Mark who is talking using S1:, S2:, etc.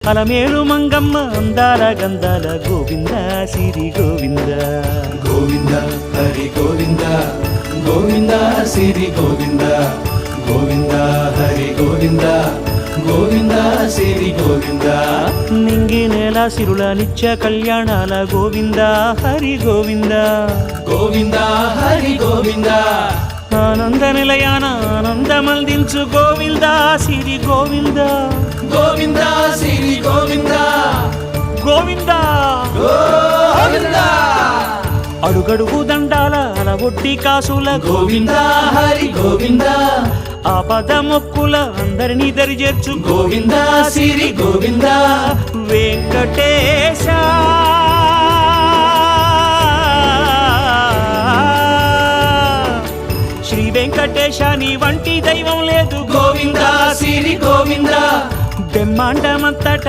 S1: అలమేలు మంగమ్మ అందాల గంధాల గోవింద సిరి గోవింద
S2: గోవింద హరి గోవింద గోవింద సిరి గోవింద గోవింద హరి గోవింద గోవింద సిరి గోవింద
S1: నింగి నేల సిరుల నిత్య కళ్యాణాల గోవింద హరి గోవింద
S2: గోవింద హరి గోవింద
S1: ఆనంద నిలయాన ఆనందమందించు గోవింద సిరి గోవింద
S2: గోవింద సిరి గోవింద
S1: గోవింద
S2: గోవింద
S1: అడుగడుగు దండాల అలవొట్టి కాసుల
S2: గోవింద హరి గోవింద
S1: ఆపద మొక్కుల అందరినీ దరిచేర్చు
S2: గోవింద సిరి గోవింద
S1: వెంకటేశ శ్రీ వెంకటేశ నీ వంటి దైవం లేదు
S2: గోవింద సిరి గోవింద
S1: బ్రహ్మాండమంతట